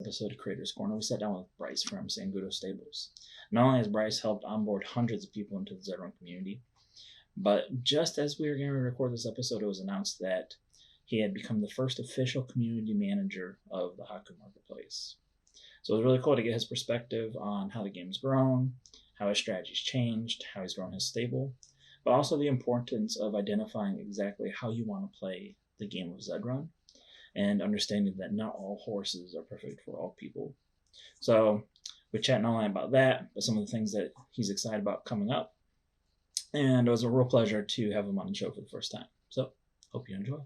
episode of Creators Corner, we sat down with Bryce from Sangudo Stables. Not only has Bryce helped onboard hundreds of people into the Zed Run community, but just as we were going to record this episode, it was announced that he had become the first official community manager of the Hawku Marketplace. So it was really cool to get his perspective on how the game's grown, how his strategy's changed, how he's grown his stable, but also the importance of identifying exactly how you want to play the game of Zed Run, and understanding that not all horses are perfect for all people. So we chat not only about that, but some of the things that he's excited about coming up. And it was a real pleasure to have him on the show for the first time. So hope you enjoy.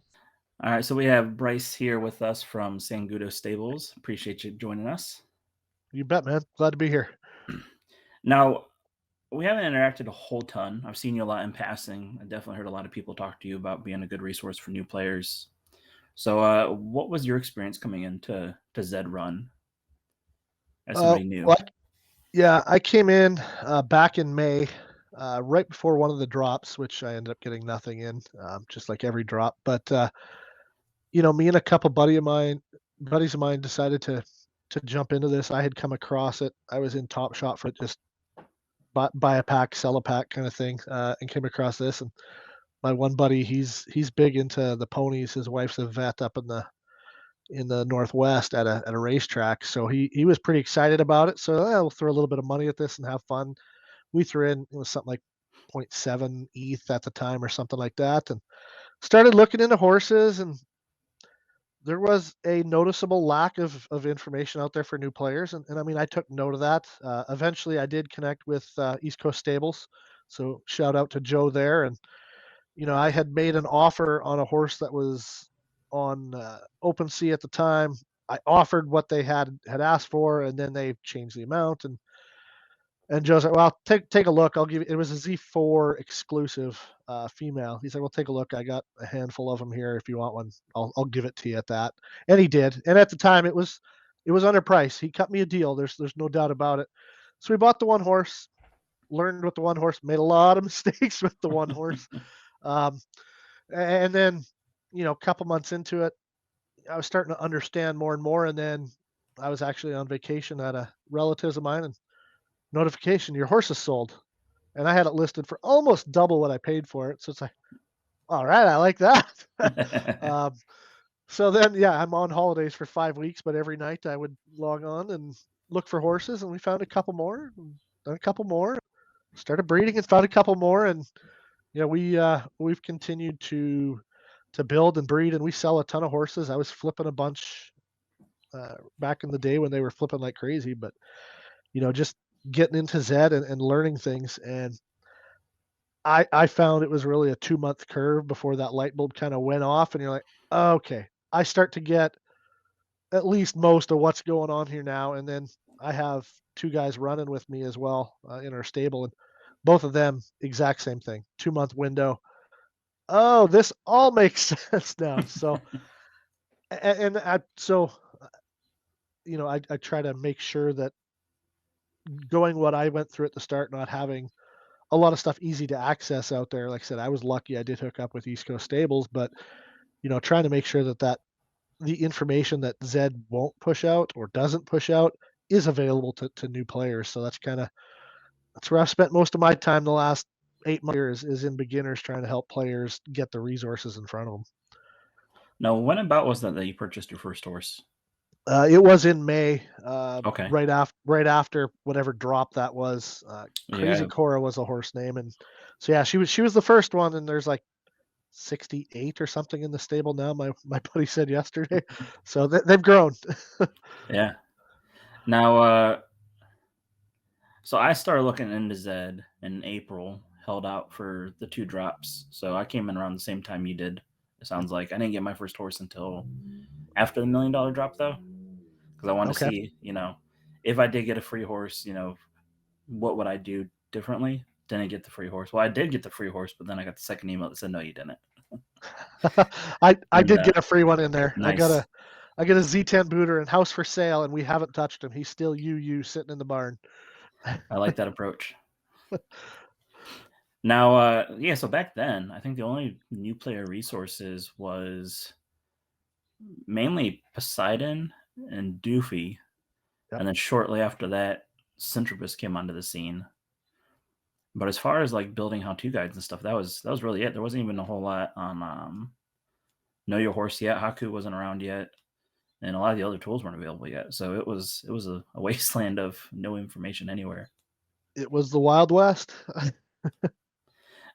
All right, so we have Bryce here with us from Sangudo Stables. Appreciate you joining us. You bet, man. Glad to be here. Now, we haven't interacted a whole ton. I've seen you a lot in passing. I definitely heard a lot of people talk to you about being a good resource for new players. So what was your experience coming into Zed Run as somebody new? I came in back in May, right before one of the drops, which I ended up getting nothing in, just like every drop. But me and a couple buddies of mine decided to jump into this. I had come across it. I was in Top Shot for it, just buy a pack, sell a pack kind of thing, and came across this. And my one buddy, he's big into the ponies. His wife's a vet up in the Northwest at a racetrack. So he was pretty excited about it. So we'll throw a little bit of money at this and have fun. We threw in, it was something like 0.7 ETH at the time or something like that, and started looking into horses. And there was a noticeable lack of information out there for new players. And I mean, I took note of that. Eventually I did connect with East Coast Stables. So shout out to Joe there. And, I had made an offer on a horse that was on OpenSea at the time. I offered what they had asked for, and then they changed the amount. And Joe's like, "Well, take a look. I'll give you." It was a Z4 exclusive female. He's like, "Well, take a look. I got a handful of them here. If you want one, I'll give it to you at that." And he did. And at the time, it was underpriced. He cut me a deal. There's no doubt about it. So we bought the one horse. Learned with the one horse. Made a lot of mistakes with the one horse. And then, a couple months into it, I was starting to understand more and more. And then I was actually on vacation at a relatives of mine, and notification, your horse is sold. And I had it listed for almost double what I paid for it. So it's like, all right, I like that. So then, I'm on holidays for 5 weeks, but every night I would log on and look for horses, and we found a couple more, and then a couple more, started breeding and found a couple more. And, we've continued to build and breed, and we sell a ton of horses. I was flipping a bunch back in the day when they were flipping like crazy, but, just getting into Zed and learning things. And I found it was really a 2-month curve before that light bulb kind of went off, and you're like, oh, okay, I start to get at least most of what's going on here now. And then I have 2 guys running with me as well in our stable, and both of them exact same thing, 2-month window. Oh, this all makes sense now. So, I try to make sure that going what I went through at the start, not having a lot of stuff easy to access out there. Like I said, I was lucky I did hook up with East Coast Stables, but trying to make sure that the information that Zed won't push out or doesn't push out is available to new players. So that's where I've spent most of my time the last 8 years, is in beginners, trying to help players get the resources in front of them. Now, when about was that you purchased your first horse? It was in May, Okay. right after whatever drop that was. Crazy Cora was a horse name, and so she was the first one. And there's like 68 or something in the stable now. My buddy said yesterday, so they've grown. Yeah. Now, so I started looking into Zed in April. Held out for the 2 drops, so I came in around the same time you did. It sounds like I didn't get my first horse until after the $1 million drop, though, because I wanted to see, if I did get a free horse, what would I do differently? Didn't get the free horse. Well, I did get the free horse, but then I got the second email that said, no, you didn't. I did get a free one in there. Nice. I got a Z10 booter and house for sale, and we haven't touched him. He's still sitting in the barn. I like that approach. Now, so back then, I think the only new player resources was mainly Poseidon and Doofy. Yep. And then shortly after that, Centribus came onto the scene. But as far as like building how-to guides and stuff, that was really it. There wasn't even a whole lot on Know Your Horse yet. Hawku wasn't around yet, and a lot of the other tools weren't available yet. So it was a wasteland of no information anywhere. It was the Wild West.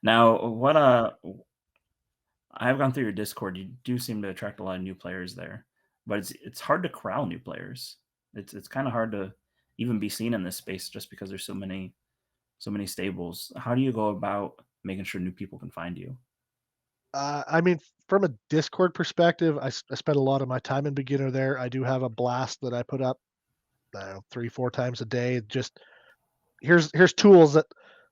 Now, what I've gone through your Discord. You do seem to attract a lot of new players there, but it's hard to corral new players. It's kind of hard to even be seen in this space just because there's so many stables. How do you go about making sure new people can find you? I mean, from a Discord perspective, I spend a lot of my time in beginner there. I do have a blast that I put up 3-4 times a day. Just here's tools that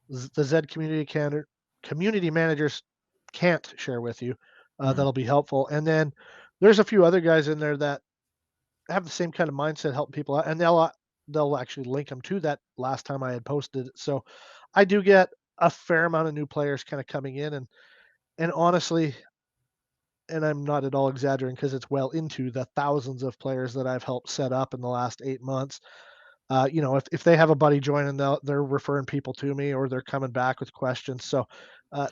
the Zed community managers can't share with you. That'll be helpful. And then there's a few other guys in there that have the same kind of mindset, helping people out, and they'll actually link them to that last time I had posted. So I do get a fair amount of new players kind of coming in, and honestly, and I'm not at all exaggerating because it's well into the thousands of players that I've helped set up in the last 8 months. If they have a buddy joining, they're referring people to me, or they're coming back with questions. So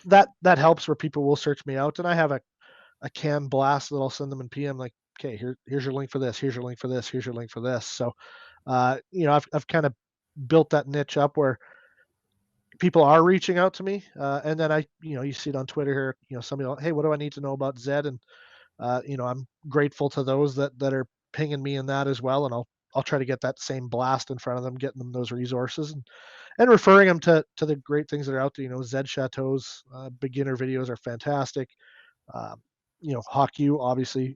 that helps, where people will search me out, and I have a canned blast that I'll send them in PM, like, okay, here's your link for this, here's your link for this, here's your link for this. So I've kind of built that niche up where people are reaching out to me, and then you see it on Twitter here. Somebody, hey, what do I need to know about Zed? And I'm grateful to those that are pinging me in that as well, and I'll try to get that same blast in front of them, getting them those resources, and referring them to the great things that are out there. Zed Chateau's beginner videos are fantastic. Um, Hawku, obviously,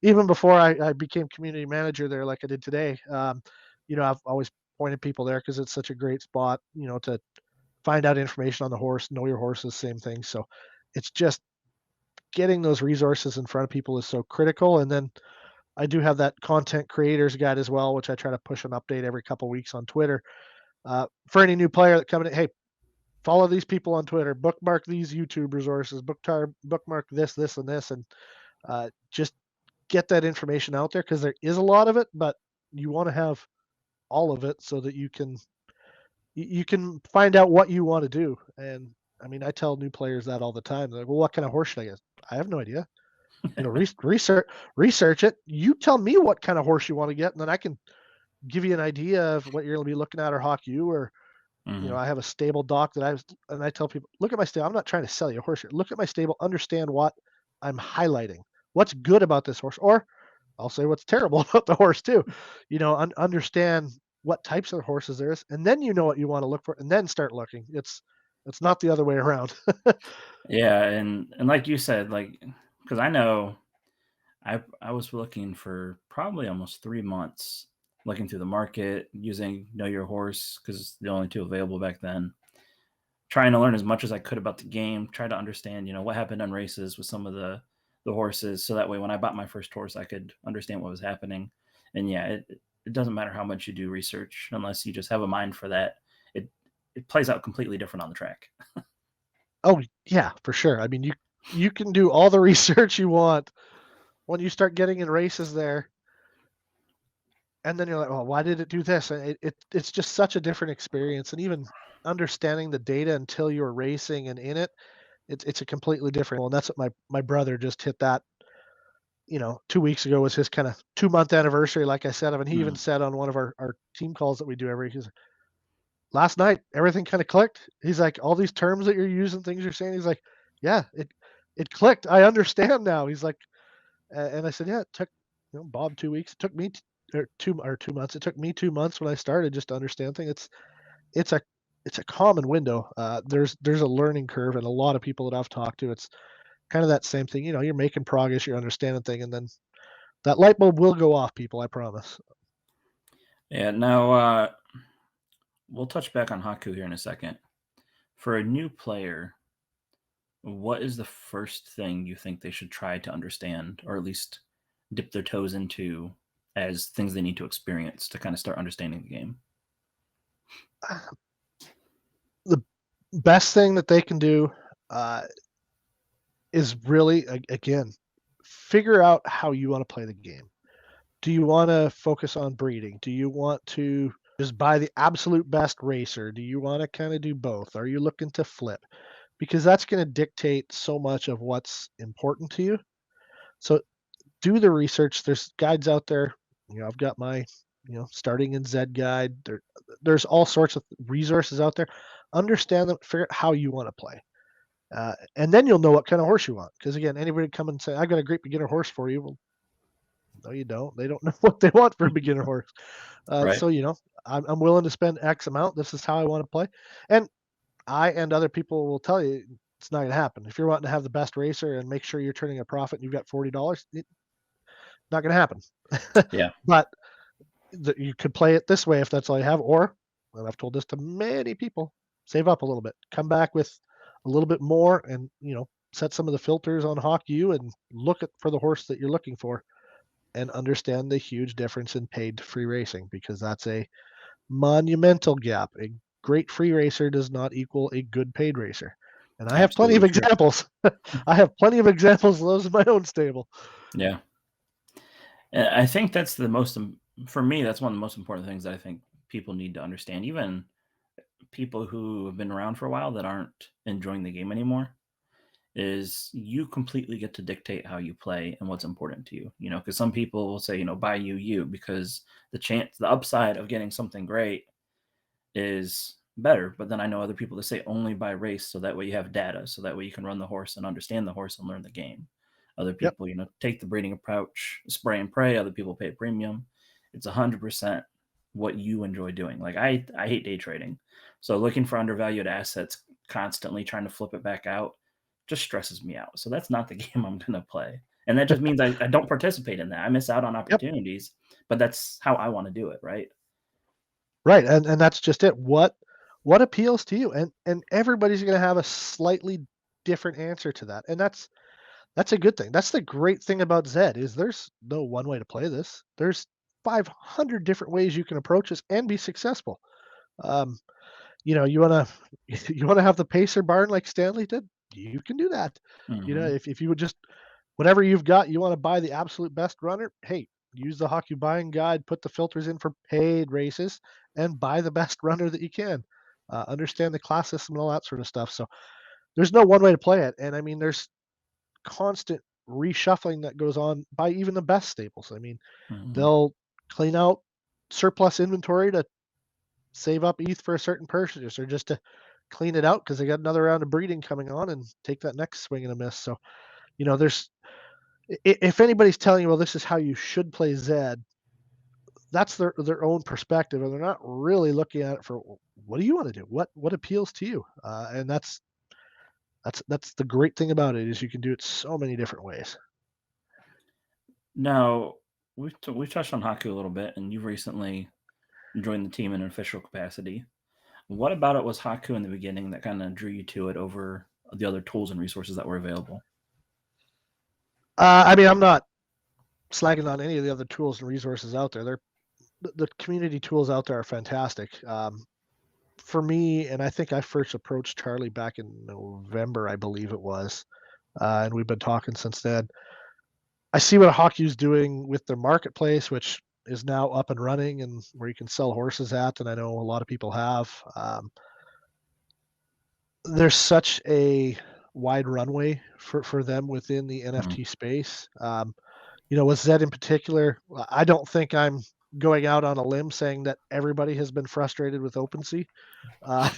even before I became community manager there, like I did today. I've always pointed people there because it's such a great spot, to find out information on the horse. Know your horses, same thing. So it's just getting those resources in front of people is so critical. And then I do have that content creators guide as well, which I try to push an update every couple weeks on Twitter. For any new player that coming in, hey, follow these people on Twitter, bookmark these YouTube resources, bookmark this, and this, and just get that information out there, because there is a lot of it, but you want to have all of it so that you can find out what you want to do. And I mean, I tell new players that all the time. They're like, well, what kind of horse should I get? I have no idea. Research it. You tell me what kind of horse you want to get, and then I can give you an idea of what you're going to be looking at, or Hawku, or I have a stable doc and I tell people, look at my stable. I'm not trying to sell you a horse here. Look at my stable, understand what I'm highlighting. What's good about this horse, or I'll say what's terrible about the horse too. Understand what types of horses there is, and then you know what you want to look for, and then start looking. It's not the other way around. Yeah, and like you said, like, because I know I was looking for probably almost 3 months, looking through the market, using Know Your Horse because the only two available back then. Trying to learn as much as I could about the game, try to understand, what happened on races with some of the horses, so that way when I bought my first horse, I could understand what was happening. And yeah, it doesn't matter how much you do research unless you just have a mind for that. It plays out completely different on the track. Oh yeah, for sure. I mean, you can do all the research you want when you start getting in races there, and then you're like, well, why did it do this? And it's just such a different experience. And even understanding the data until you're racing and in it, it's a completely different. Well, and that's what my brother just hit that. 2 weeks ago was his kind of 2 month anniversary, like I said. I mean, he even said on one of our team calls that we do last night, everything kind of clicked. He's like, all these terms that you're using, things you're saying. He's like, yeah, it clicked. I understand now. He's like, and I said, yeah, it took Bob 2 weeks. It took me 2 months. It took me 2 months when I started just to understand things. It's a it's a common window. There's a learning curve, and a lot of people that I've talked to, it's kind of that same thing. You're making progress, you're understanding thing, and then that light bulb will go off, people. I promise. Yeah, now we'll touch back on Haku here in a second. For a new player, what is the first thing you think they should try to understand, or at least dip their toes into, as things they need to experience to kind of start understanding the game? The best thing that they can do is really, again, figure out how you want to play the game. Do you want to focus on breeding? Do you want to just buy the absolute best racer? Do you want to kind of do both? Are you looking to flip? Because that's going to dictate so much of what's important to you. So do the research. There's guides out there. I've got my, starting in Zed guide. There's all sorts of resources out there. Understand them, figure out how you want to play. And then you'll know what kind of horse you want. Because again, anybody come and say, "I've got a great beginner horse for you." Well, no, you don't. They don't know what they want for a beginner horse. Right. So I'm willing to spend X amount. This is how I want to play, and I and other people will tell you it's not going to happen. If you're wanting to have the best racer and make sure you're turning a profit and you've got $40, it's not going to happen. Yeah. But you could play it this way if that's all you have, or, and I've told this to many people, save up a little bit, come back with a little bit more, and set some of the filters on Hawku and look for the horse that you're looking for, and understand the huge difference in paid to free racing, because that's a monumental gap. A great free racer does not equal a good paid racer. And I have plenty of Absolutely true. examples. I have plenty of examples of those in my own stable. Yeah. And I think that's for me, that's one of the most important things that I think people need to understand. Even people who have been around for a while that aren't enjoying the game anymore, is you completely get to dictate how you play and what's important to you. Because some people will say, buy you, because the upside of getting something great is better. But then I know other people that say only buy race, so that way you have data, so that way you can run the horse and understand the horse and learn the game. Other Yep. people, take the breeding approach, spray and pray. Other people pay a premium. It's 100% what you enjoy doing. Like I hate day trading, so looking for undervalued assets, constantly trying to flip it back out, just stresses me out. So that's not the game I'm gonna play, and that just means I don't participate in that. I miss out on Yep. opportunities, but that's how I want to do it, right? Right. And that's just it. What appeals to you? And everybody's going to have a slightly different answer to that. And that's a good thing. That's the great thing about Zed is there's no one way to play this. There's 500 different ways you can approach this and be successful. Um, you wanna you wanna have the pacer barn like Stanley did, you can do that. Mm-hmm. If you would just whatever you've got, you want to buy the absolute best runner. Hey, use the Hawku buying guide, put the filters in for paid races, and buy the best runner that you can. Understand the class system and all that sort of stuff. So there's no one way to play it, and I mean there's constant reshuffling that goes on by even the best stables. I mean Mm-hmm. they'll clean out surplus inventory to save up ETH for a certain purchase, or just to clean it out because they got another round of breeding coming on and take that next swing and a miss. So, there's if anybody's telling you, well, this is how you should play Zed, that's their own perspective, and they're not really looking at it for what do you want to do, what appeals to you, and that's the great thing about it is you can do it so many different ways. Now, we've touched on Hawku a little bit, and you've recently joined the team in an official capacity. What about it was Hawku in the beginning that kind of drew you to it over the other tools and resources that were available? I mean, I'm not slagging on any of the other tools and resources out there. The community tools out there are fantastic. For me, and I think I first approached Charlie back in November, I believe it was, and we've been talking since then. I see what Hawku's doing with their marketplace, which is now up and running, and where you can sell horses at, and I know a lot of people have. There's such a wide runway for them within the Mm. NFT space. With Zed in particular, I don't think I'm going out on a limb saying that everybody has been frustrated with OpenSea. Uh,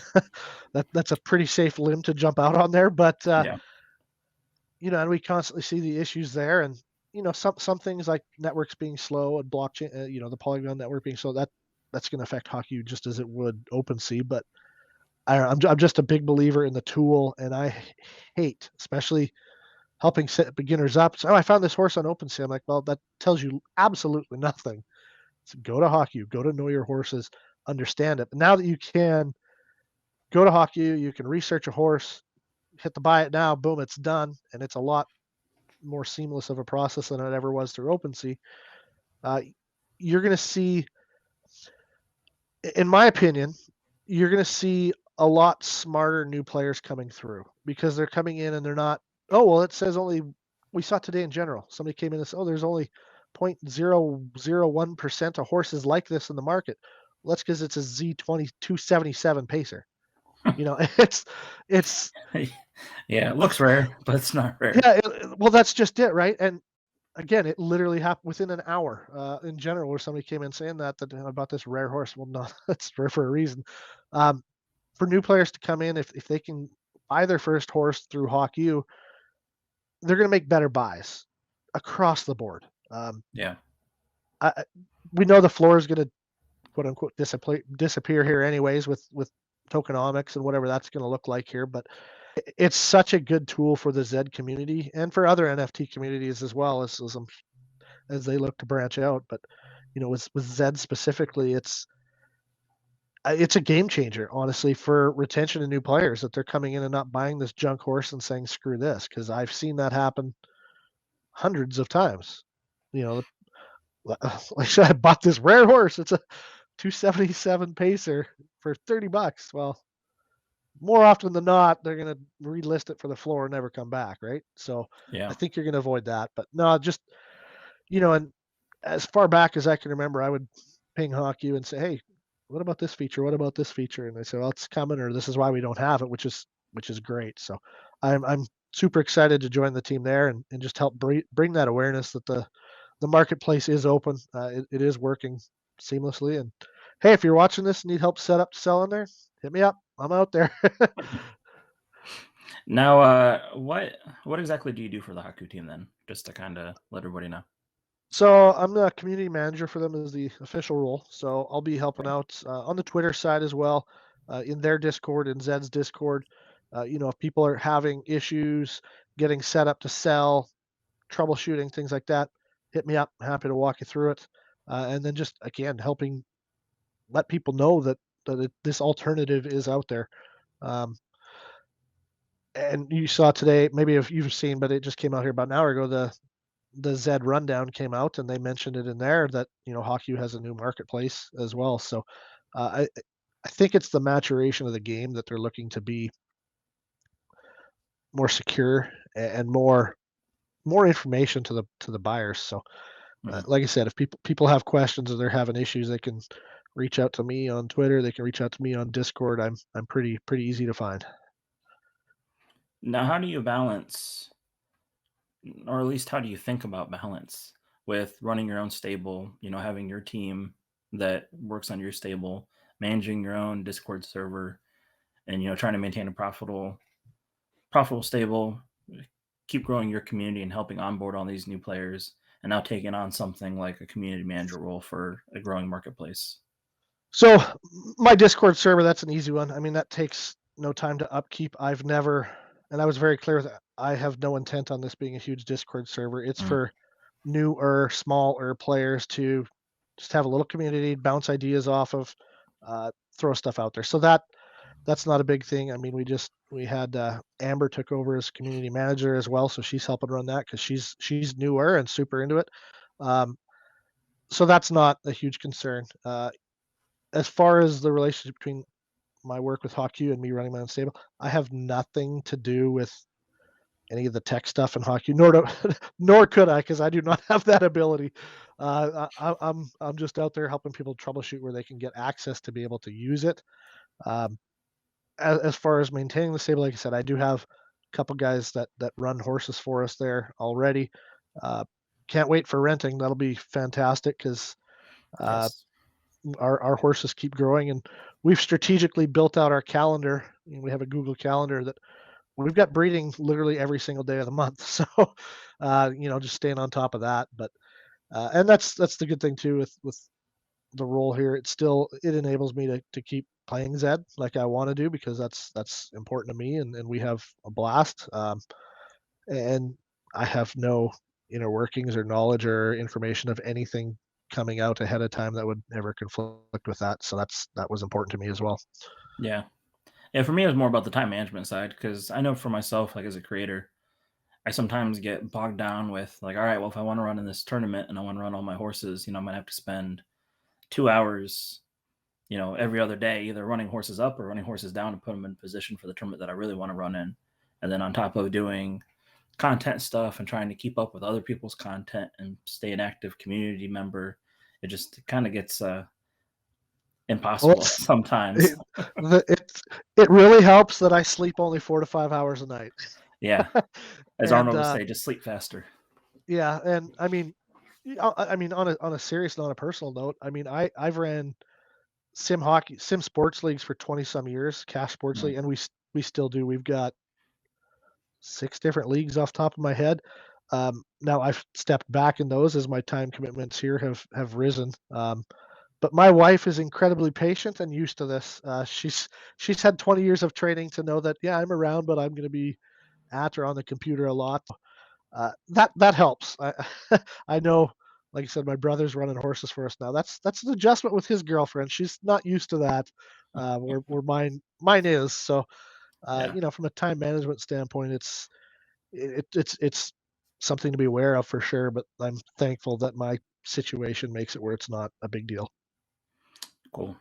that's a pretty safe limb to jump out on there, but Yeah. and we constantly see the issues there, and some things like networks being slow and blockchain, the Polygon network being slow, that's going to affect Hawku just as it would OpenSea. But I'm just a big believer in the tool, and I hate, especially helping set beginners up. So I found this horse on OpenSea. I'm like, well, that tells you absolutely nothing. So go to Hawku, go to know your horses, understand it. But now that you can go to Hawku, you can research a horse, hit the buy it now, boom, it's done, and it's a lot more seamless of a process than it ever was through OpenSea. Uh, you're going to see, in my opinion, you're going to see a lot smarter new players coming through because they're coming in and they're not, oh, well, it says only, we saw today in general, somebody came in and said, oh, there's only 0.001% of horses like this in the market. Well, that's because it's a Z2277 pacer. It's Yeah, it looks rare, but it's not rare. yeah. Well, that's just it, right? And again, it literally happened within an hour. In general, where somebody came in saying that about this rare horse. Well, no, that's rare for a reason. Um, for new players to come in, if they can buy their first horse through Hawku, they're going to make better buys across the board. Yeah. We know the floor is going to quote unquote disappear here anyways with tokenomics and whatever that's going to look like here, but it's such a good tool for the Zed community and for other NFT communities as well as they look to branch out. But with Zed specifically, it's a game changer, honestly, for retention of new players, that they're coming in and not buying this junk horse and saying screw this, because I've seen that happen hundreds of times. Like I said, I bought this rare horse. It's a 277 pacer for $30. Well, more often than not, they're going to relist it for the floor and never come back, right? So I Yeah. think you're going to avoid that. But no, just and as far back as I can remember, I would ping Hawku and say, "Hey, what about this feature? What about this feature?" And they say, "Well, it's coming, or this is why we don't have it," which is great. So I'm super excited to join the team there and just help bring that awareness that the marketplace is open. It is working seamlessly. And hey, if you're watching this and need help set up to sell in there, hit me up. I'm out there. Now, what exactly do you do for the Haku team then? Just to kind of let everybody know. So I'm the community manager for them as the official role. So I'll be helping Okay. out on the Twitter side as well, in their Discord, in Zed's Discord. If people are having issues getting set up to sell, troubleshooting, things like that, hit me up. Happy to walk you through it. And then just again helping let people know that this alternative is out there. Um, and you saw today, maybe if you've seen, but it just came out here about an hour ago. The Zed Rundown came out, and they mentioned it in there that Hawku has a new marketplace as well. So I think it's the maturation of the game that they're looking to be more secure and more information to the buyers. So Mhm. like I said, if people have questions or they're having issues, they can reach out to me on Twitter. They can reach out to me on Discord. I'm pretty easy to find. Now, how do you balance, or at least how do you think about balance with running your own stable? Having your team that works on your stable, managing your own Discord server, and trying to maintain a profitable stable, keep growing your community and helping onboard all these new players, and now taking on something like a community manager role for a growing marketplace. So my Discord server, that's an easy one. I mean, that takes no time to upkeep. I've never, and I was very clear that I have no intent on this being a huge Discord server. It's Mm. for newer, smaller players to just have a little community, bounce ideas off of, throw stuff out there. So that's not a big thing. I mean, we had Amber took over as community manager as well, so she's helping run that because she's newer and super into it. Um, so that's not a huge concern. As far as the relationship between my work with Hawku and me running my own stable, I have nothing to do with any of the tech stuff in Hawku, nor could I, because I do not have that ability. I'm just out there helping people troubleshoot where they can get access to be able to use it. Um, as far as maintaining the stable, like I said, I do have a couple guys that run horses for us there already. Uh, can't wait for renting. That'll be fantastic because uh, Yes. our horses keep growing, and we've strategically built out our calendar. We have a Google Calendar that we've got breeding literally every single day of the month. So, just staying on top of that. But and that's the good thing too with the role here. It enables me to keep playing Zed like I want to do, because that's important to me, and we have a blast. And I have no inner workings or knowledge or information of anything coming out ahead of time that would ever conflict with that. So that was important to me as well. Yeah. Yeah. For me, it was more about the time management side because I know for myself, like as a creator, I sometimes get bogged down with like, all right, well, if I want to run in this tournament and I want to run all my horses, I might have to spend 2 hours, every other day, either running horses up or running horses down to put them in position for the tournament that I really want to run in. And then on top of doing content stuff and trying to keep up with other people's content and stay an active community member, it just kind of gets Well, impossible sometimes. it, the, it really helps that I sleep only 4 to 5 hours a night. Yeah, as And Arnold would say, just sleep faster. yeah, and I mean, I mean, on a serious, on a personal note, I mean, I've ran sim sports leagues for 20 some years, cash sports Right. league, and we still do. We've got 6 different leagues off the top of my head. Now I've stepped back in those as my time commitments here have risen. But my wife is incredibly patient and used to this. She's had 20 years of training to know that yeah, I'm around, but I'm going to be at or on the computer a lot. That helps. I know, like I said, my brother's running horses for us now. That's an adjustment with his girlfriend. She's not used to that. Where mine is. So Yeah, from a time management standpoint, it's something to be aware of for sure. But I'm thankful that my situation makes it where it's not a big deal. cool.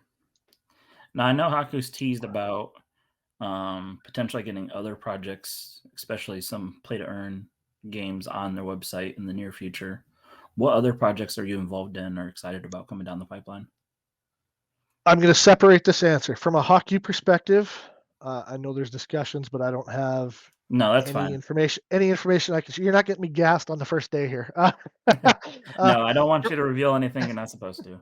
Now I know Haku's teased about potentially getting other projects, especially some play to earn games, on their website in the near future. What other projects are you involved in or excited about coming down the pipeline? I'm going to separate this answer from a hockey perspective. I know there's discussions, but I don't have No, that's any fine. information. Any information I can. You're not getting me gassed on the first day here. Uh, No, I don't want you to reveal anything you're not supposed to.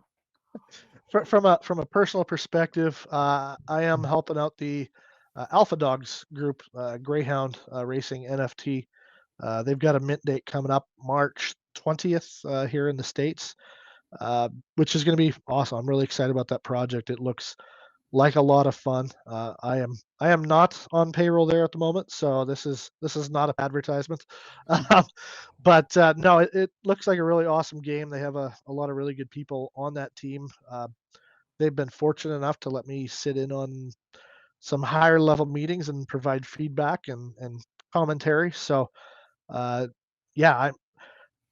from a personal perspective, I am helping out the Alpha Dogs group, Greyhound Racing NFT. They've got a mint date coming up March 20th here in the States, which is going to be awesome. I'm really excited about that project. It looks like a lot of fun. I am not on payroll there at the moment, so this is not an advertisement. Um, but no, it looks like a really awesome game. They have a lot of really good people on that team. They've been fortunate enough to let me sit in on some higher level meetings and provide feedback and commentary. So uh, yeah,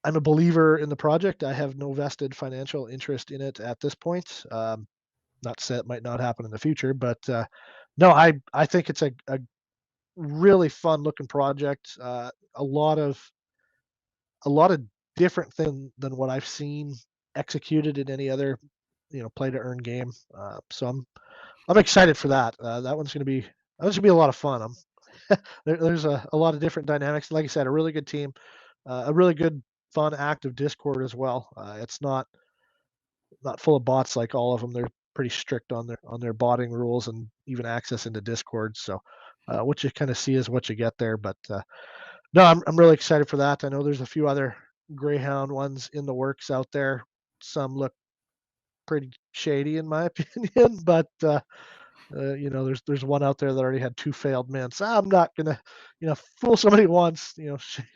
I'm a believer in the project. I have no vested financial interest in it at this point. Not to say it might not happen in the future, but no, I think it's a really fun looking project. A lot of a lot of different than what I've seen executed in any other play to earn game. So I'm excited for that. That one's gonna be a lot of fun. There's a lot of different dynamics. Like I said, a really good team, a really good, fun, active Discord as well. It's not full of bots like all of them. They're pretty strict on their botting rules and even access into Discord. So what you kind of see is what you get there. But no, I'm really excited for that. I know there's a few other Greyhound ones in the works out there. Some look pretty shady in my opinion, but there's one out there that already had 2 failed mints. I'm not gonna, fool somebody once,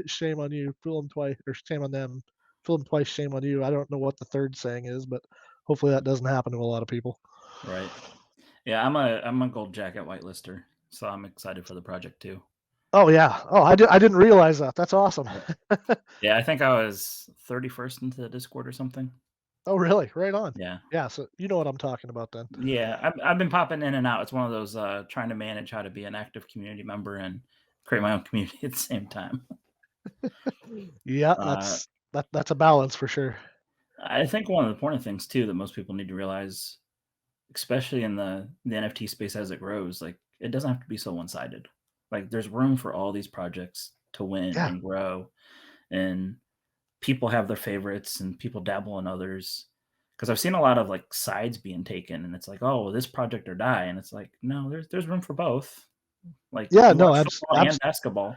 shame on you. Fool them twice, or shame on them. Fool them twice, shame on you. I don't know what the third saying is, but hopefully that doesn't happen to a lot of people. Right. Yeah, I'm a gold jacket whitelister, so I'm excited for the project too. Oh yeah. Oh, I didn't realize that. That's awesome. Yep. Yeah, I think I was 31st into the Discord or something. Oh really? Right on. Yeah. Yeah. So you know what I'm talking about then. Yeah, I've been popping in and out. It's one of those trying to manage how to be an active community member and create my own community at the same time. Yeah, Uh, that's a balance for sure. I think one of the important things too that most people need to realize, especially in the NFT space as it grows, like it doesn't have to be so one sided. Like there's room for all these projects to win Yeah. and grow, and people have their favorites and people dabble in others. Because I've seen a lot of like sides being taken, and it's like, oh, well, this project or die, and it's like, no, there's room for both. Like Yeah. you No. watch football and basketball.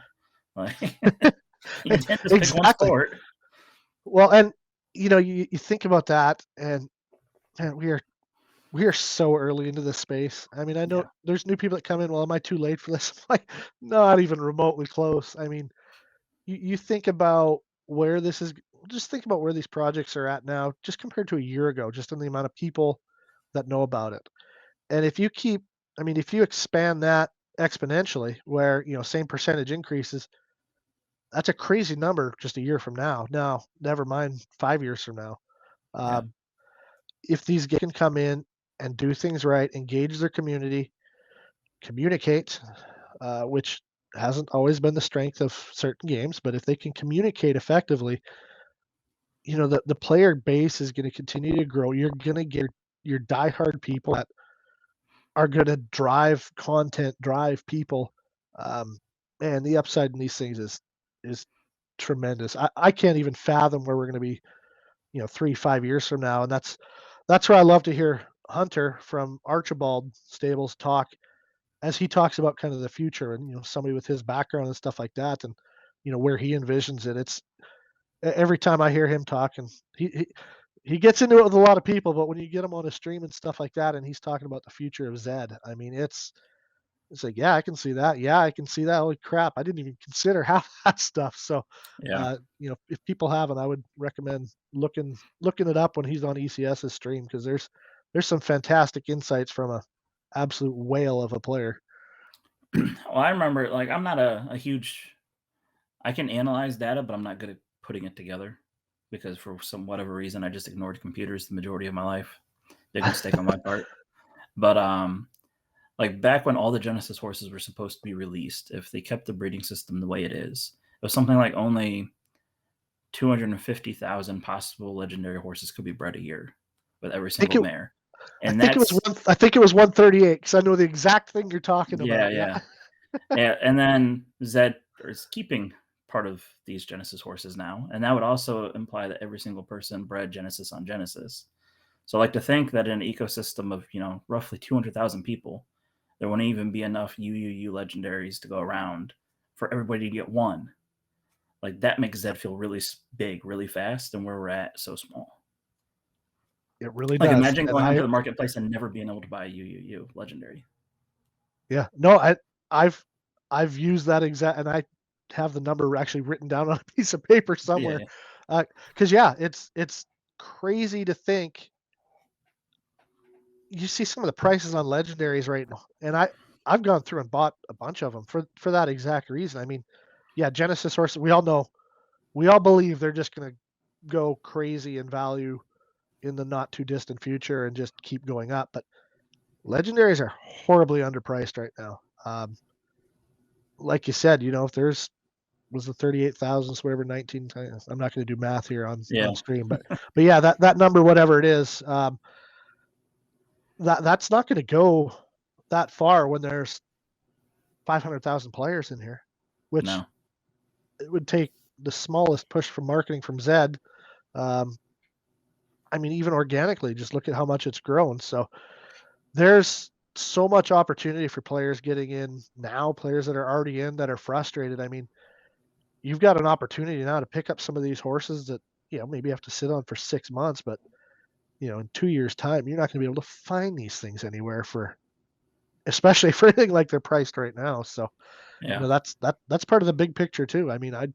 Like you can't just pick one Exactly. sport. Well, and you think about that, and man, we are so early into this space. I mean, I know Yeah, there's new people that come in. Well, am I too late for this? Like, not even remotely close. I mean, you think about where this is. Just think about where these projects are at now, just compared to a year ago, just in the amount of people that know about it. And if you expand that exponentially, where same percentage increases, that's a crazy number just a year from now. Now, never mind 5 years from now. yeah, Uh, if these guys can come in and do things right, engage their community, communicate, which hasn't always been the strength of certain games, but if they can communicate effectively, the player base is going to continue to grow. You're going to get your diehard people that are going to drive content, drive people. Um, and the upside in these things is tremendous. I can't even fathom where we're going to be, 3, 5 years from now. And that's where I love to hear Hunter from Archibald Stables talk as he talks about kind of the future and somebody with his background and stuff like that, and where he envisions it. It's every time I hear him talk, and he gets into it with a lot of people, but when you get him on a stream and stuff like that, and he's talking about the future of Zed, I mean, it's like, yeah, I can see that. Yeah, I can see that. Holy crap, I didn't even consider half that stuff. So, Yeah. if people haven't, I would recommend looking it up when he's on ECS's stream, because there's some fantastic insights from a absolute whale of a player. Well, I remember, like, I'm not a huge. I can analyze data, but I'm not good at putting it together because for some whatever reason I just ignored computers the majority of my life. Big mistake on my part. But like back when all the Genesis horses were supposed to be released, if they kept the breeding system the way it is, it was something like only 250,000 possible legendary horses could be bred a year with every single mare. And I think it was 138, because I know the exact thing you're talking yeah, about. yeah. Yeah, and then Zed is keeping part of these Genesis horses now, and that would also imply that every single person bred Genesis on Genesis. So I like to think that in an ecosystem of roughly 200,000 people, there wouldn't even be enough UUU legendaries to go around for everybody to get one. Like that makes Zed feel really big, really fast, and where we're at so small. It really Like does. imagine And going onto the marketplace and never being able to buy a UUU legendary. yeah, no, I've used that exact, and I have the number actually written down on a piece of paper somewhere. Yeah, Because yeah, it's crazy to think. You see some of the prices on legendaries right now, and I've gone through and bought a bunch of them for that exact reason. I mean, yeah, Genesis horses, we all believe they're just going to go crazy in value in the not too distant future and just keep going up. But legendaries are horribly underpriced right now. Like you said, if there's was the 38,000, so whatever, 19. I'm not going to do math here on yeah, stream, but yeah, that number, whatever it is, that's not going to go that far when there's 500,000 players in here, which no, it would take the smallest push from marketing from Zed. I mean, even organically, just look at how much it's grown. So there's so much opportunity for players getting in now, players that are already in that are frustrated. I mean, you've got an opportunity now to pick up some of these horses that, maybe have to sit on for 6 months, but in 2 years' time, you're not going to be able to find these things anywhere especially for anything like they're priced right now. So, yeah. that's part of the big picture too. I mean, I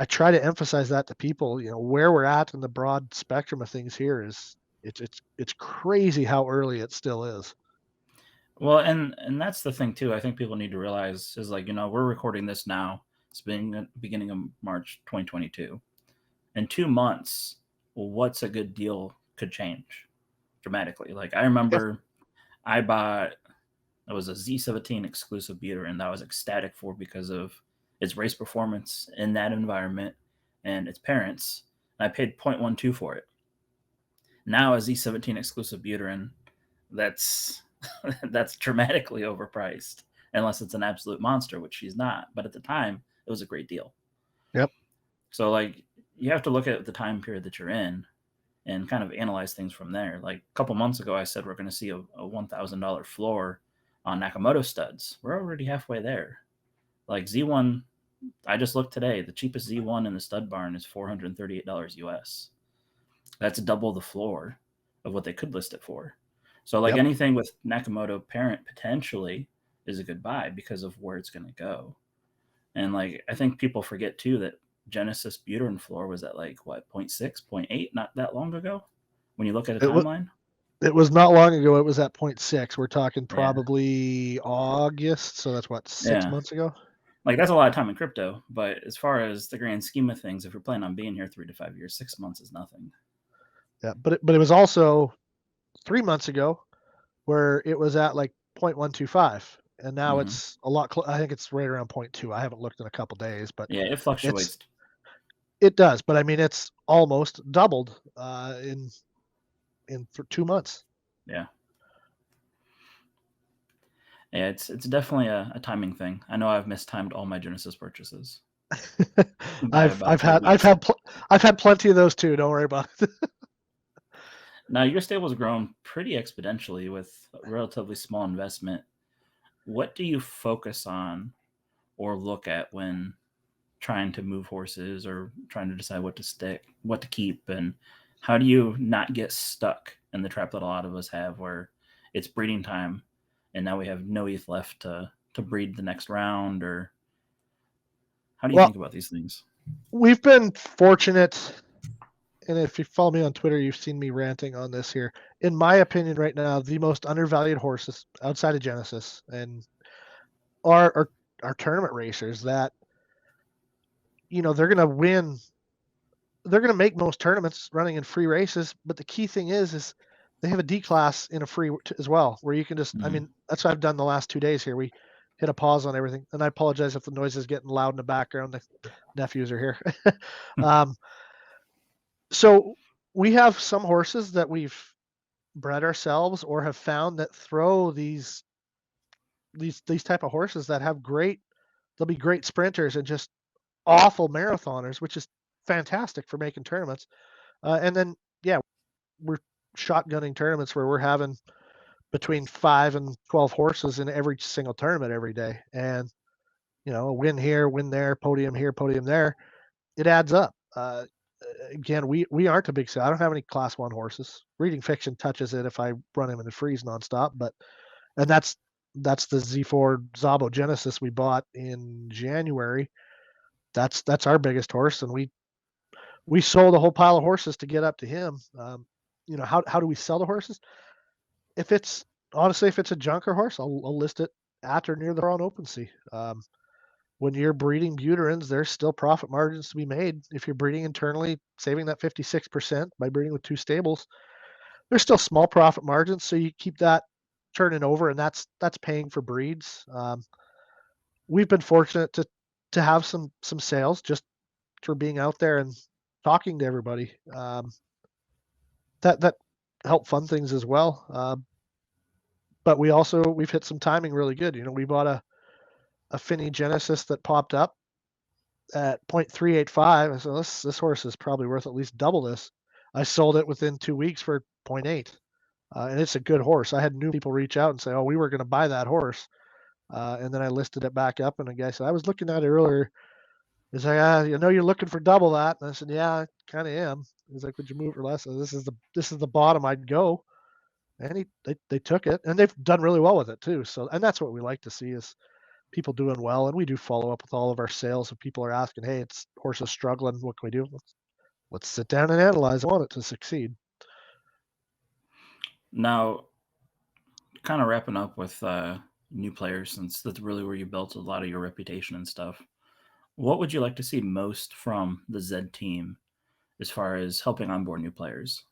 try to emphasize that to people, where we're at in the broad spectrum of things here is it's crazy how early it still is. Well, and that's the thing too. I think people need to realize is like we're recording this now. It's beginning of March 2022. In 2 months, well, what's a good deal could change dramatically. Like I Yeah. remember, I bought it was a Z17 exclusive beater, and that was ecstatic for because of its race performance in that environment and its parents. And I paid 0.12 for it. Now a Z17 exclusive Buterin, that's that's dramatically overpriced unless it's an absolute monster, which she's not. But at the time, it was a great deal. Yep. So like you have to look at the time period that you're in and kind of analyze things from there. Like a couple months ago, I said we're going to see a $1,000 floor on Nakamoto studs. We're already halfway there. Like Z1, I just looked today. The cheapest Z1 in the stud barn is $438 US. That's double the floor of what they could list it for. So like Yep. anything with Nakamoto parent potentially is a good buy because of where it's going to go. And like I think people forget too that Genesis Buterin floor was at like what 0.6, 0.8 not that long ago. When you look at a It was timeline, it was not long ago. It was at 0.6. We're talking yeah, probably August, so that's what, six yeah, months ago. like that's a lot of time in crypto. But as far as the grand scheme of things, if you're planning on being here 3 to 5 years, 6 months is nothing. Yeah, but it was also 3 months ago where it was at like 0.125. and now Hmm. it's a lot. I think it's right around 0.2. I haven't looked in a couple days, but Yeah, it it's fluctuates. it does. But I mean, it's almost doubled in 2 months. Yeah. Yeah, it's definitely a timing thing. I know I've mistimed all my Genesis purchases by I've about I've three had I've weeks. had I've had plenty of those too. Don't worry about it. Now your stable's grown pretty exponentially with a relatively small investment. What do you focus on or look at when trying to move horses or trying to decide what to keep, and how do you not get stuck in the trap that a lot of us have, where it's breeding time and now we have no ETH left to breed the next round? Or how do you Well, think about these things? we've been fortunate, and if you follow me on Twitter, you've seen me ranting on this here. In my opinion, right now, the most undervalued horses outside of Genesis and are tournament racers that they're going to win. They're going to make most tournaments running in free races, but the key thing is they have a D class in a free as well, where you can just. I Mm-hmm. mean, that's what I've done the last 2 days here. We hit a pause on everything, and I apologize if the noise is getting loud in the background. The nephews are here. um, so we have some horses that we've bred ourselves or have found that throw these type of horses that have great. They'll be great sprinters and just awful marathoners, which is fantastic for making tournaments. And then yeah, we're shotgunning tournaments where we're having between 5 and 12 horses in every single tournament every day, and a win here, win there, podium here, podium there. It adds up. Again, we aren't a big sale. I don't have any class one horses. Reading Fiction touches it if I run him in the freeze nonstop, but and that's the Z4 Zabo Genesis we bought in January. That's our biggest horse, and we sold a whole pile of horses to get up to him. How do we sell the horses? If it's honestly, if it's a junker horse, I'll list it at or near the on OpenSea. When you're breeding butyrins, there's still profit margins to be made. If you're breeding internally, saving that 56% by breeding with 2 stables, there's still small profit margins. So you keep that turning over, and that's paying for breeds. We've been fortunate to have some sales just for being out there and talking to everybody. That help fund things as well. But we've hit some timing really good. We bought a Finney Genesis that popped up at 0.385. So this horse is probably worth at least double this. I sold it within 2 weeks for 0.8. And it's a good horse. I had new people reach out and say, "Oh, we were going to buy that horse," and then I listed it back up, and a guy said, "I was looking at it earlier." He's like, you're looking for double that," and I said, "Yeah, I kind of am." He's like, "Would you move for less?" So this is the bottom I'd go, and they took it, and they've done really well with it too. So, and that's what we like to see is people doing well, and we do follow up with all of our sales. If people are asking, "Hey, it's horses struggling, what can we do?" Let's sit down and analyze. I want it to succeed. Now, kind of wrapping up with new players, since that's really where you built a lot of your reputation and stuff. What would you like to see most from the Zed team as far as helping onboard new players?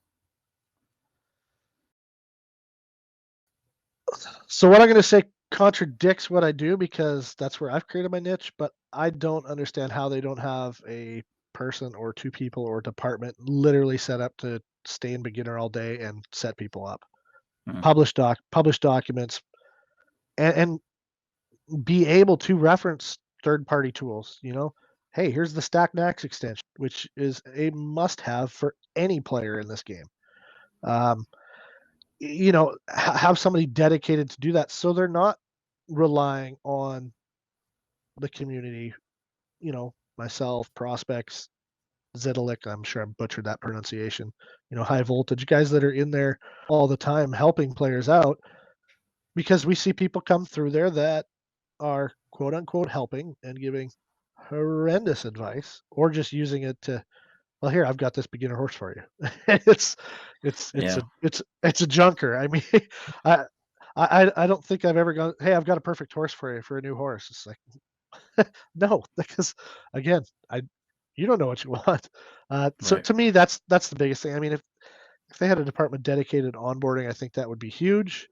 So what I'm going to say contradicts what I do because that's where I've created my niche, but I don't understand how they don't have a person or 2 people or department literally set up to stay in beginner all day and set people up. Hmm. Publish documents and be able to reference third party tools, Hey, here's the Stack Max extension, which is a must have for any player in this game. Um, have somebody dedicated to do that so they're not relying on the community, myself, prospects, Zedalic, I'm sure I butchered that pronunciation, high voltage guys that are in there all the time helping players out because we see people come through there that are quote unquote helping and giving horrendous advice or just using it to, well, here, I've got this beginner horse for you. it's Yeah, it's a junker. I mean, I I don't think I've ever gone, hey, I've got a perfect horse for you for a new horse. It's like, no, because again, I you don't know what you want. So right. to me, that's the biggest thing. I mean, if they had a department dedicated to onboarding, I think that would be huge.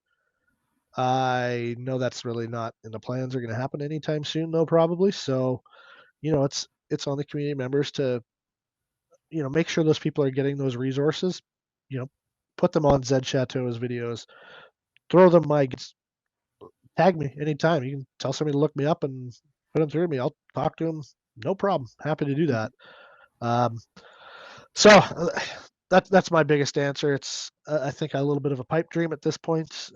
I know that's really not in the plans are going to happen anytime soon, though, probably. So, it's on the community members to, make sure those people are getting those resources. You know, put them on Zed Chateau's videos, throw them my tag me anytime. You can tell somebody to look me up and put them through me. I'll talk to them. No problem. Happy to do that. Um, so that's my biggest answer. It's I think a little bit of a pipe dream at this point,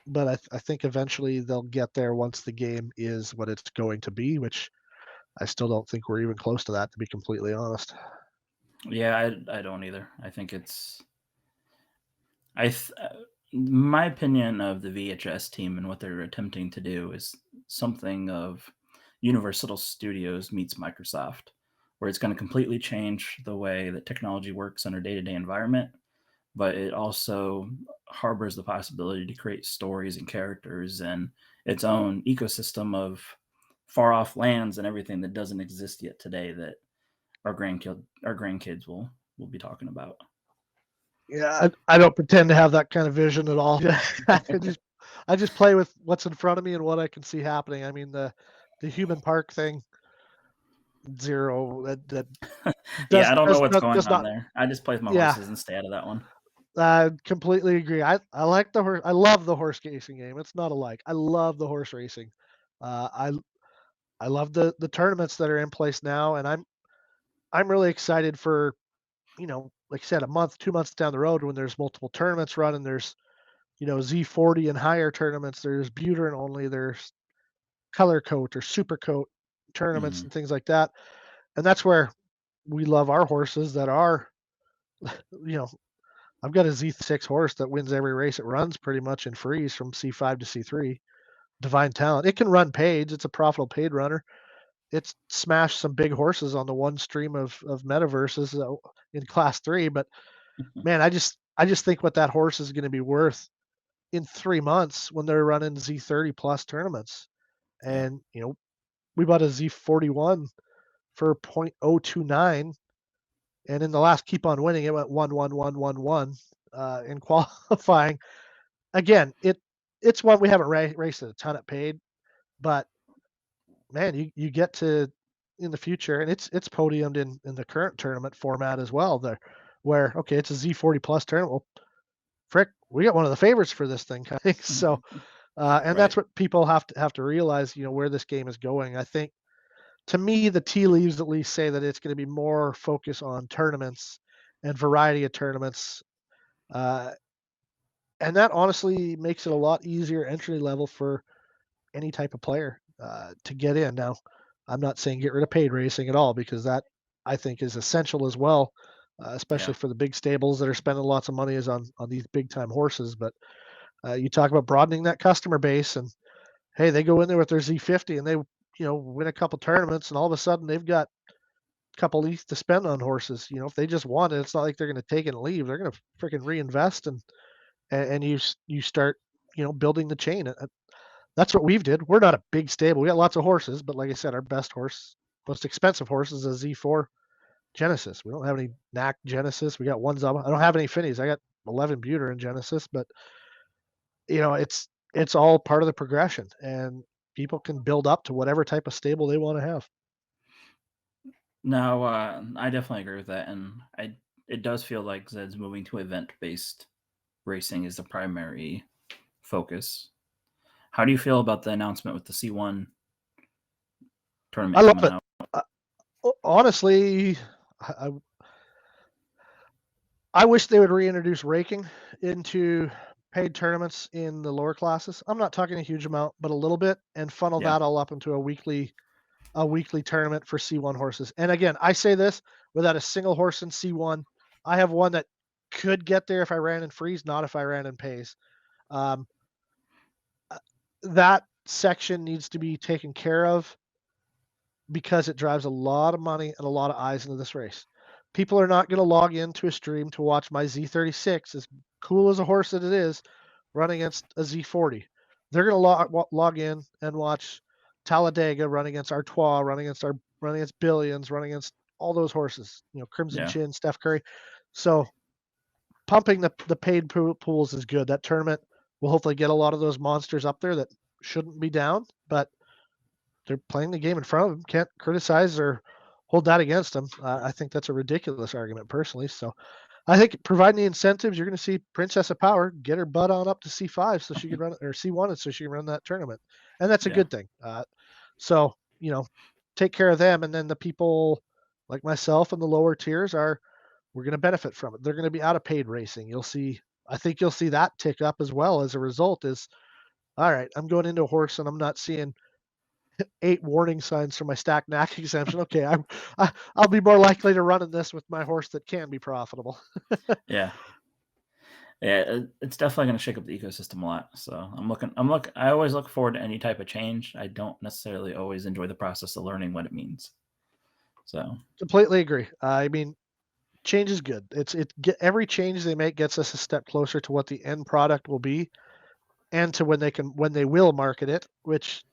but I think eventually they'll get there once the game is what it's going to be, which I still don't think we're even close to that, to be completely honest. Yeah, I don't either. I think it's I th- my opinion of the VHS team and what they're attempting to do is something of Universal Studios meets Microsoft, where it's going to completely change the way that technology works in our day-to-day environment, but it also harbors the possibility to create stories and characters and its own ecosystem of far off lands and everything that doesn't exist yet today that our grandkids will be talking about. Yeah, I don't pretend to have that kind of vision at all. I just I just play with what's in front of me and what I can see happening. I mean, the human park thing, zero. That Yeah, I don't know what's going does on not. there. I just play with my Yeah, horses and stay out of that one. I completely agree. I like the horse. I love the horse racing game. It's not alike. I love the horse racing. Uh, I I love the tournaments that are in place now, and I'm really excited for, like I said, a month, 2 months down the road when there's multiple tournaments running. There's, Z40 and higher tournaments. There's Buterin only. There's color coat or super coat tournaments Hmm. and things like that. And that's where we love our horses that are, you know, I've got a Z6 horse that wins every race it runs pretty much in freeze from C5 to C3. Divine Talent. It can run paids. It's a profitable paid runner. It's smashed some big horses on the one stream of metaverses in class 3. But man, I just think what that horse is going to be worth in 3 months when they're running Z30 plus tournaments. Yeah. And we bought a Z41 for 0.029, and in the last keep on winning, it went 1-1-1-1-1 in qualifying. Again, it's one we haven't raced a ton at paid, but man, you get to in the future, and it's podiumed in the current tournament format as well. There, where okay, it's a Z40 plus tournament. Well, frick, we got one of the favorites for this thing, kind of thing. So, and Right. that's what people have to realize. Where this game is going. I think to me, the tea leaves at least say that it's going to be more focus on tournaments and variety of tournaments, uh, and that honestly makes it a lot easier entry level for any type of player to get in. Now, I'm not saying get rid of paid racing at all because that I think is essential as well, especially Yeah. for the big stables that are spending lots of money is on these big time horses. But you talk about broadening that customer base, and hey, they go in there with their Z50 and they win a couple tournaments, and all of a sudden they've got a couple ETH to spend on horses. If they just want it, it's not like they're going to take it and leave. They're going to freaking reinvest and you start building the chain. That's what we've did. We're not a big stable. We got lots of horses, but like I said, our best horse, most expensive horse is a Z4 Genesis. We don't have any knack Genesis. We got one Zaba. I don't have any Finnies. I got 11 Buter in Genesis, but it's all part of the progression, and people can build up to whatever type of stable they want to have. No, I definitely agree with that, and it does feel like Zed's moving to event-based racing is the primary focus. How do you feel about the announcement with the C1 I tournament love coming it. out? Uh, Honestly, I I wish they would reintroduce raking into paid tournaments in the lower classes. I'm not talking a huge amount, but a little bit, and funnel Yeah. that all up into a weekly tournament for C1 horses. And again, I say this without a single horse in C1. I have one that could get there if I ran in freeze, not if I ran in pays. Um, uh, that section needs to be taken care of because it drives a lot of money and a lot of eyes into this race. People are not going to log into a stream to watch my Z36, as cool as a horse that it is, run against a Z40. They're going to log in and watch Talladega run against Artois, run against Billions, run against all those horses. Crimson Yeah. Chin, Steph Curry. So pumping the paid pools is good. That tournament we'll hopefully get a lot of those monsters up there that shouldn't be down, but they're playing the game in front of them. Can't criticize or hold that against them. I think that's a ridiculous argument personally. So I think providing the incentives, you're going to see Princess of Power get her butt on up to C5 so she can run, or C1 so she can run that tournament, and that's a Yeah. good thing. So take care of them, and then the people like myself and the lower tiers we're going to benefit from it. They're going to be out of paid racing. I think you'll see that tick up as well as a result. Is all right. I'm going into a horse and I'm not seeing 8 warning signs for my stack knack exemption. Okay, I'll be more likely to run in this with my horse that can be profitable. Yeah. Yeah, it's definitely going to shake up the ecosystem a lot. So I always look forward to any type of change. I don't necessarily always enjoy the process of learning what it means. So Completely agree. I mean, change is good. Every change they make gets us a step closer to what the end product will be, and to when they will market it, which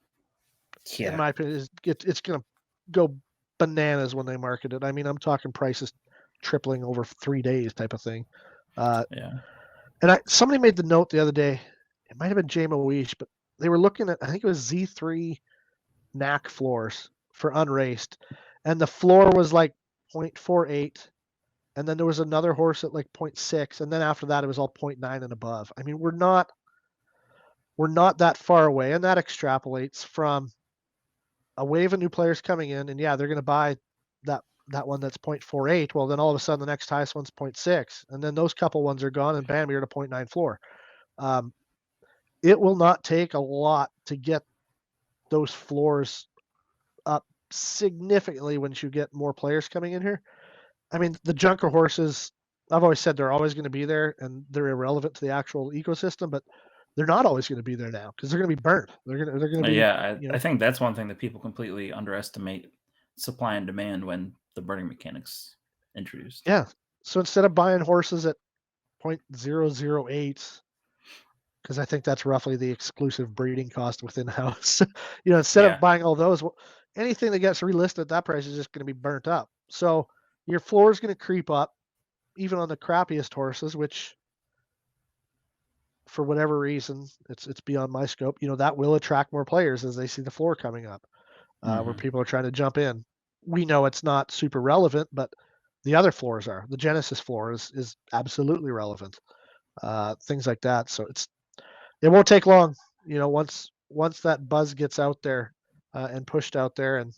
in yeah, my opinion is it's going to go bananas when they market it. I mean, I'm talking prices tripling over 3 days type of thing. yeah, And somebody made the note the other day. It might have been Jay Moish, but they were looking at, I think it was Z3 knack floors for unraced, and the floor was like 0.48, and then there was another horse at like 0.6, and then after that it was all 0.9 and above. I mean, we're not that far away, and that extrapolates from a wave of new players coming in, and yeah, they're going to buy that one that's 0.48. Well, then all of a sudden the next highest one's 0.6, and then those couple ones are gone, and bam, you're at a 0.9 floor. It will not take a lot to get those floors up significantly once you get more players coming in here. I mean, the junker horses, I've always said they're always going to be there and they're irrelevant to the actual ecosystem, but they're not always going to be there now because they're going to be burnt. They're going to be, yeah. I think that's one thing that people completely underestimate: supply and demand when the burning mechanics introduced. yeah. So instead of buying horses at 0.008, because I think that's roughly the exclusive breeding cost within house. Instead of Yeah, buying all those, well, anything that gets relisted at that price is just going to be burnt up. So your floor is going to creep up, even on the crappiest horses, which for whatever reason, it's beyond my scope. That will attract more players as they see the floor coming up, where people are trying to jump in. We know it's not super relevant, but the other floors are. The Genesis floor is absolutely relevant. Things like that. So it won't take long. Once that buzz gets out there and pushed out there, and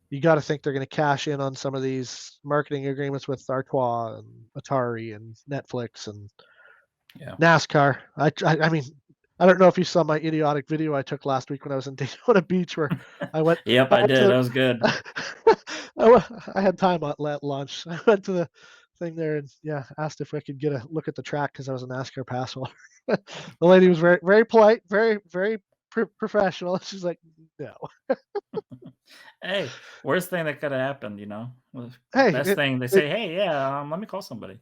you got to think they're going to cash in on some of these marketing agreements with Artois and Atari and Netflix and yeah. NASCAR. I mean, I don't know if you saw my idiotic video I took last week when I was in Daytona Beach, where I went. Yep, I I went did. to. That was good. I had time at lunch. I went to the thing there and yeah, asked if I could get a look at the track because I was a NASCAR pass holder. The lady was very very polite, very very professional. She's like, no. Hey, worst thing that could have happened, Hey, best thing, they say, hey, yeah, let me call somebody.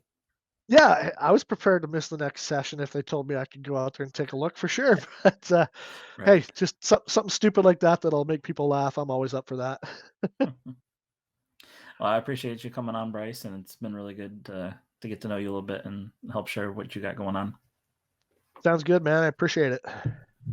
yeah, I was prepared to miss the next session if they told me I could go out there and take a look for sure. But Right. hey, just something stupid like that'll make people laugh. I'm always up for that. Well, I appreciate you coming on, Bryce, and it's been really good to get to know you a little bit and help share what you got going on. Sounds good, man. I appreciate it.